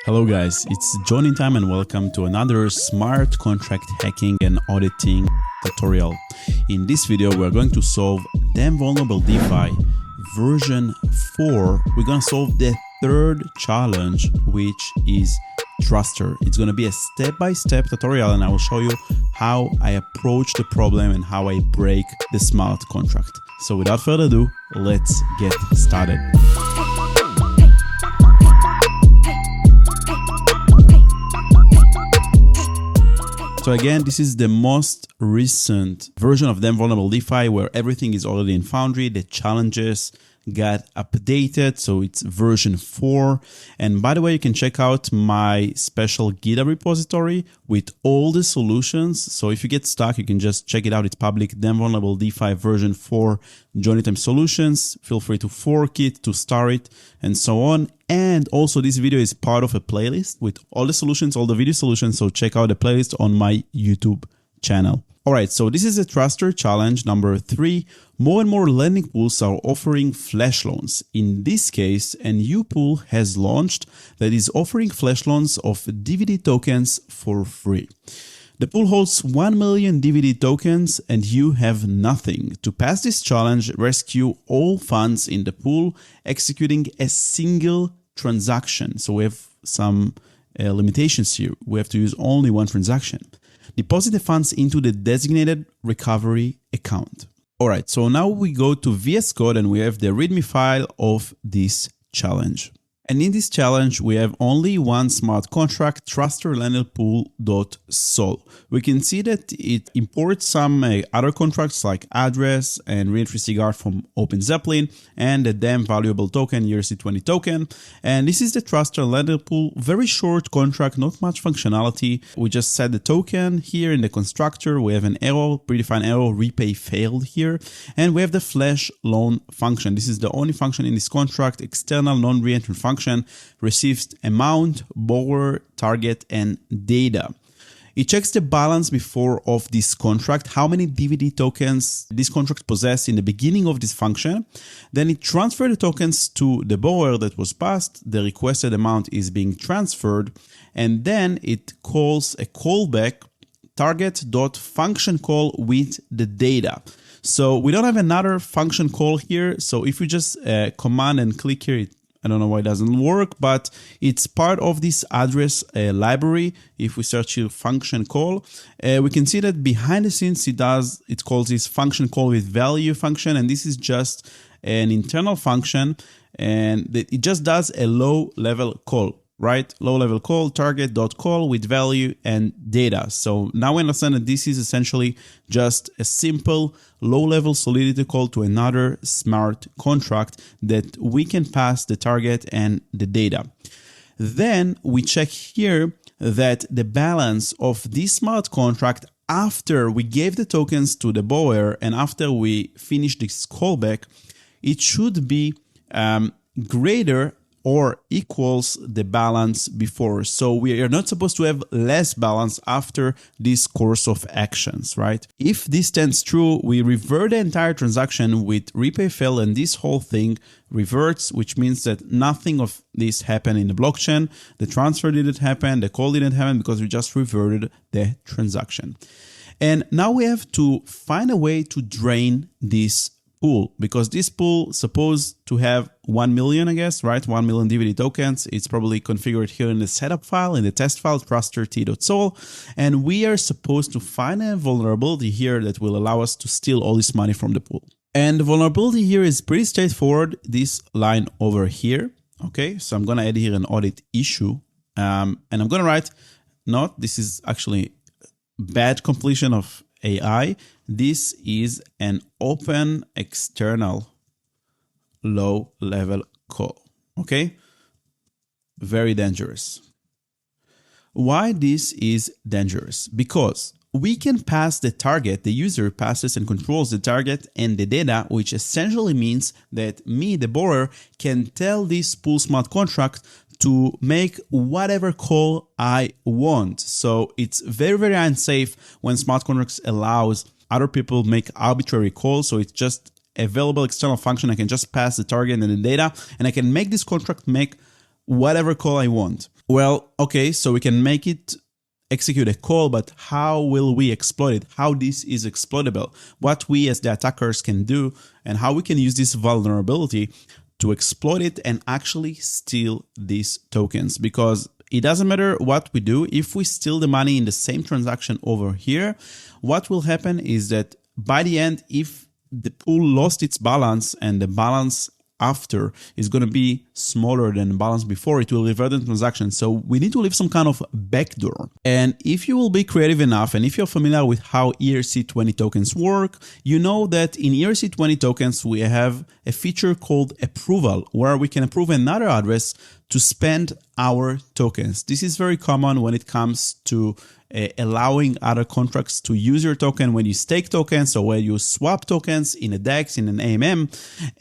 Hello guys, it's JohnnyTime and welcome to another smart contract hacking and auditing tutorial. In this video, we're going to solve Damn Vulnerable DeFi version 4. We're going to solve the third challenge, which is Truster. It's going to be a step-by-step tutorial and I will show you how I approach the problem and how I break the smart contract. So without further ado, let's get started. So again, this is the most recent version of Damn Vulnerable DeFi where everything is already in Foundry. The challenges got updated, so it's version 4. And by the way, you can check out my special GitHub repository with all the solutions. So if you get stuck, you can just check it out. It's public, Damn Vulnerable DeFi version 4, JohnnyTime solutions. Feel free to fork it, to start it, and so on. And also this video is part of a playlist with all the solutions, all the video solutions. So check out the playlist on my YouTube channel. All right, so this is a Truster challenge number 3. More and more lending pools are offering flash loans. In this case, a new pool has launched that is offering flash loans of DVD tokens for free. The pool holds 1 million DVD tokens and you have nothing. To pass this challenge, rescue all funds in the pool, executing a single transaction. So we have some limitations here. We have to use only one transaction. Deposit the funds into the designated recovery account. All right, so now we go to VS Code and we have the README file of this challenge. And in this challenge, we have only one smart contract, trusterlenderpool.sol. We can see that it imports some other contracts like address and reentry cigar from OpenZeppelin and the damn valuable token, ERC20 token. And this is the Truster Lender Pool, very short contract, not much functionality. We just set the token here in the constructor. We have an error, predefined error, repay failed here. And we have the flash loan function. This is the only function in this contract, external non-reentrant function. Receives amount, borrower, target, and data. It checks the balance before of this contract, how many DVD tokens this contract possesses in the beginning of this function. Then it transfers the tokens to the borrower that was passed. The requested amount is being transferred. And then it calls a callback target.function call with the data. So we don't have another function call here. So if we just command and click here, I don't know why it doesn't work, but it's part of this address library. If we search here function call, we can see that behind the scenes it calls this function call with value function, and this is just an internal function, and it just does a low level call, right? Low level call, target.call with value and data. So now we understand that this is essentially just a simple low level Solidity call to another smart contract that we can pass the target and the data. Then we check here that the balance of this smart contract after we gave the tokens to the borrower and after we finish this callback, it should be greater or equals the balance before. So we are not supposed to have less balance after this course of actions, right? If this stands true, we revert the entire transaction with repay fail and this whole thing reverts, which means that nothing of this happened in the blockchain. The transfer didn't happen, the call didn't happen because we just reverted the transaction. And now we have to find a way to drain this pool, because this pool is supposed to have 1 million, I guess, right? 1 million DVD tokens. It's probably configured here in the setup file, in the test file, truster.t.sol. And we are supposed to find a vulnerability here that will allow us to steal all this money from the pool. And the vulnerability here is pretty straightforward. This line over here. Okay, so I'm going to add here an audit issue. And I'm going to write, this is actually bad completion of AI. This is an open external low level call. Okay, very dangerous. Why this is dangerous? Because we can pass the target, the user passes and controls the target and the data, which essentially means that me, the borrower, can tell this pool smart contract to make whatever call I want. So it's very, very unsafe when smart contracts allows other people make arbitrary calls. So it's just available external function. I can just pass the target and the data, and I can make this contract make whatever call I want. Well, okay, so we can make it execute a call, but how will we exploit it? How this is exploitable? What we as the attackers can do, and how we can use this vulnerability to exploit it and actually steal these tokens. Because it doesn't matter what we do, if we steal the money in the same transaction over here, what will happen is that by the end, if the pool lost its balance and the balance after is going to be smaller than the balance before, it will revert the transaction. So we need to leave some kind of backdoor. And if you will be creative enough, and if you're familiar with how ERC20 tokens work, you know that in ERC20 tokens, we have a feature called approval, where we can approve another address to spend our tokens. This is very common when it comes to allowing other contracts to use your token when you stake tokens or when you swap tokens in a DEX, in an AMM.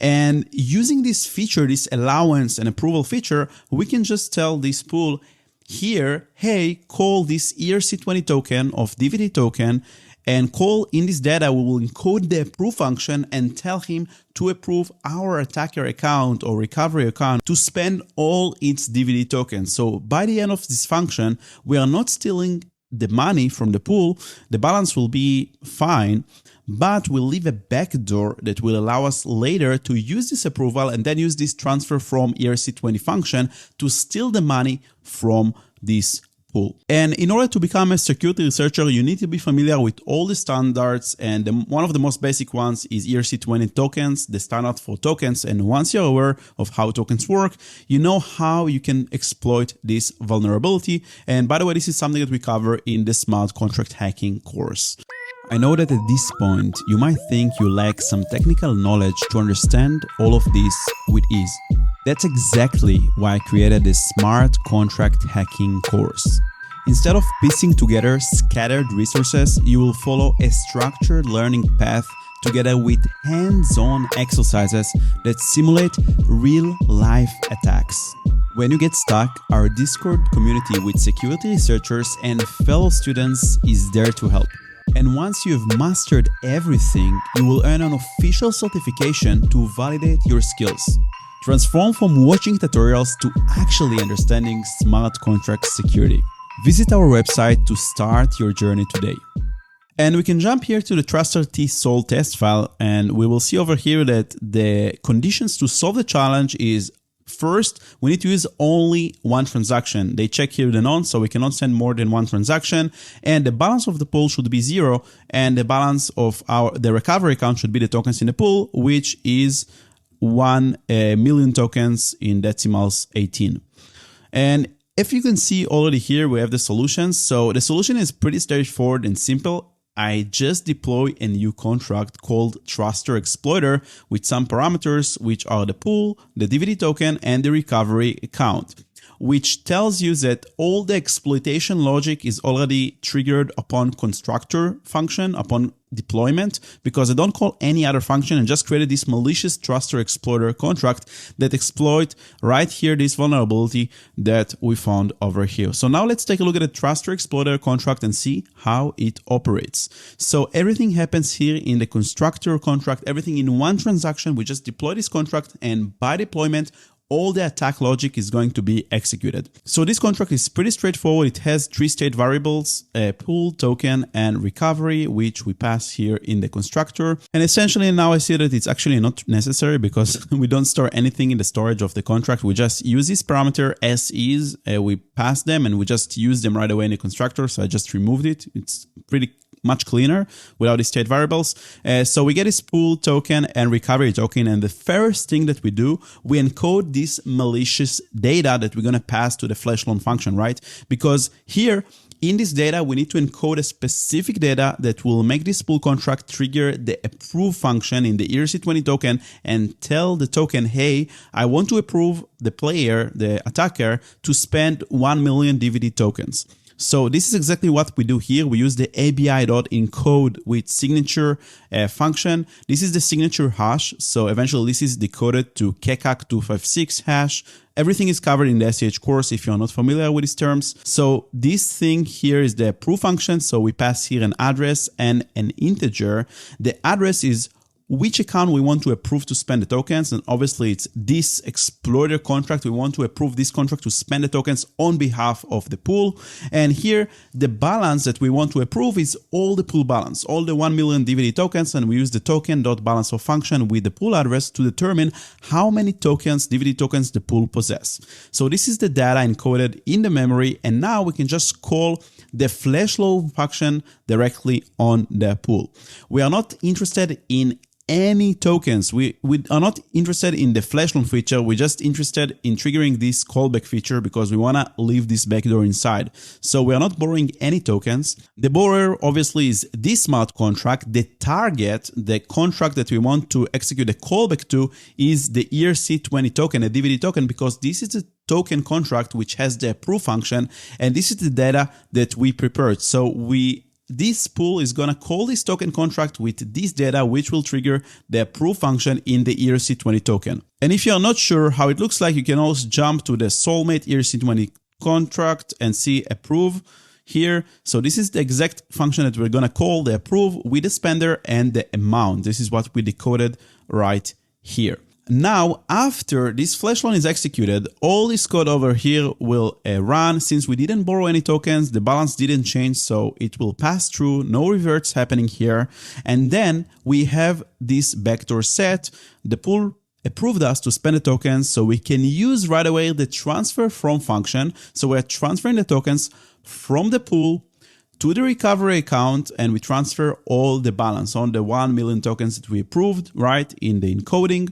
And using this feature, this allowance and approval feature, we can just tell this pool here, hey, call this ERC20 token of DVD token, and call in this data, we will encode the approve function and tell him to approve our attacker account or recovery account to spend all its DVD tokens. So by the end of this function, we are not stealing the money from the pool, the balance will be fine, but we'll leave a backdoor that will allow us later to use this approval and then use this transfer from ERC20 function to steal the money from this pool. And in order to become a security researcher, you need to be familiar with all the standards, and one of the most basic ones is ERC20 tokens, the standard for tokens. And once you're aware of how tokens work, you know how you can exploit this vulnerability. And by the way, this is something that we cover in the smart contract hacking course. I know that at this point, you might think you lack some technical knowledge to understand all of this with ease. That's exactly why I created this smart contract hacking course. Instead of piecing together scattered resources, you will follow a structured learning path together with hands-on exercises that simulate real-life attacks. When you get stuck, our Discord community with security researchers and fellow students is there to help. And once you've mastered everything, you will earn an official certification to validate your skills. Transform from watching tutorials to actually understanding smart contract security. Visit our website to start your journey today. And we can jump here to the TrustRT-Sol test file, and we will see over here that the conditions to solve the challenge is: first, we need to use only one transaction. They check here the none, so we cannot send more than one transaction. And the balance of the pool should be 0. And the balance of the recovery account should be the tokens in the pool, which is 1 million tokens in decimals 18. And if you can see already here, we have the solutions. So the solution is pretty straightforward and simple. I just deploy a new contract called Truster Exploiter with some parameters, which are the pool, the DVD token, and the recovery account, which tells you that all the exploitation logic is already triggered upon constructor function, upon deployment, because I don't call any other function and just created this malicious Truster Exploiter contract that exploit right here this vulnerability that we found over here. So now let's take a look at the Truster Exploiter contract and see how it operates. So everything happens here in the constructor contract, everything in one transaction. We just deploy this contract, and by deployment, all the attack logic is going to be executed. So this contract is pretty straightforward. It has 3 state variables, pool, token, and recovery, which we pass here in the constructor. And essentially now I see that it's actually not necessary because we don't store anything in the storage of the contract. We just use this parameter as is. We pass them and we just use them right away in the constructor. So I just removed it. It's pretty much cleaner without the state variables. So we get this pool token and recovery token. And the first thing that we do, we encode this malicious data that we're going to pass to the flash loan function, right? Because here in this data, we need to encode a specific data that will make this pool contract trigger the approve function in the ERC20 token and tell the token, hey, I want to approve the player, the attacker, to spend 1 million DVD tokens. So this is exactly what we do here. We use the ABI.encode with signature function. This is the signature hash. So eventually this is decoded to KECAC256 hash. Everything is covered in the SEH course if you're not familiar with these terms. So this thing here is the approve function. So we pass here an address and an integer. The address is which account we want to approve to spend the tokens. And obviously it's this exploiter contract. We want to approve this contract to spend the tokens on behalf of the pool. And here the balance that we want to approve is all the pool balance, all the 1 million DVD tokens. And we use the token.balanceOf function with the pool address to determine how many tokens, DVD tokens, the pool possess. So this is the data encoded in the memory. And now we can just call the flash load function directly on the pool. We are not interested in any tokens. We are not interested in the flash loan feature. We're just interested in triggering this callback feature because we want to leave this backdoor inside. So we are not borrowing any tokens. The borrower obviously is this smart contract. The target, the contract that we want to execute the callback to, is the ERC20 token, a DVD token, because this is a token contract which has the approve function, and this is the data that we prepared. So this pool is going to call this token contract with this data, which will trigger the approve function in the ERC20 token. And if you're not sure how it looks like, you can also jump to the Soulmate ERC20 contract and see approve here. So this is the exact function that we're going to call, the approve with the spender and the amount. This is what we decoded right here. Now, after this flash loan is executed, all this code over here will run. Since we didn't borrow any tokens, the balance didn't change, so it will pass through, no reverts happening here. And then we have this backdoor set. The pool approved us to spend the tokens, so we can use right away the transferFrom function. So we're transferring the tokens from the pool to the recovery account, and we transfer all the balance on the 1 million tokens that we approved, right, in the encoding.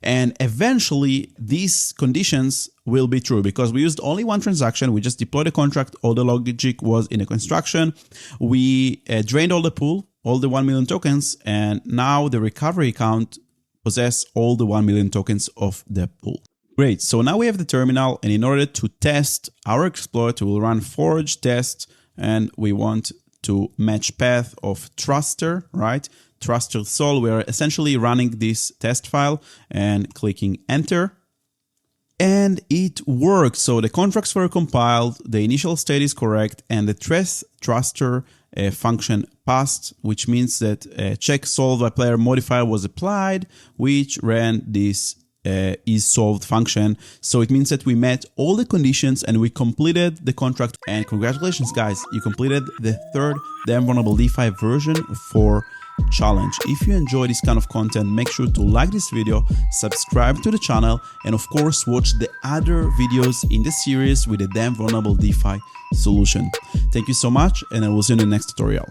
And eventually these conditions will be true because we used only one transaction. We just deployed the contract. All the logic was in the construction. We drained all the pool, all the 1 million tokens. And now the recovery account possess all the 1 million tokens of the pool. Great. So now we have the terminal. And in order to test our exploit, we will run forge test. And we want to match path of Truster, right? Truster Sol. We are essentially running this test file and clicking enter. And it works. So the contracts were compiled, the initial state is correct, and the Truster function passed, which means that check solved by player modifier was applied, which ran this is solved function. So it means that we met all the conditions and we completed the contract. And congratulations, guys, you completed the third Damn Vulnerable DeFi version 4 challenge. If you enjoy this kind of content, make sure to like this video, subscribe to the channel, and of course watch the other videos in the series with the Damn Vulnerable DeFi solution. Thank you so much, and I will see you in the next tutorial.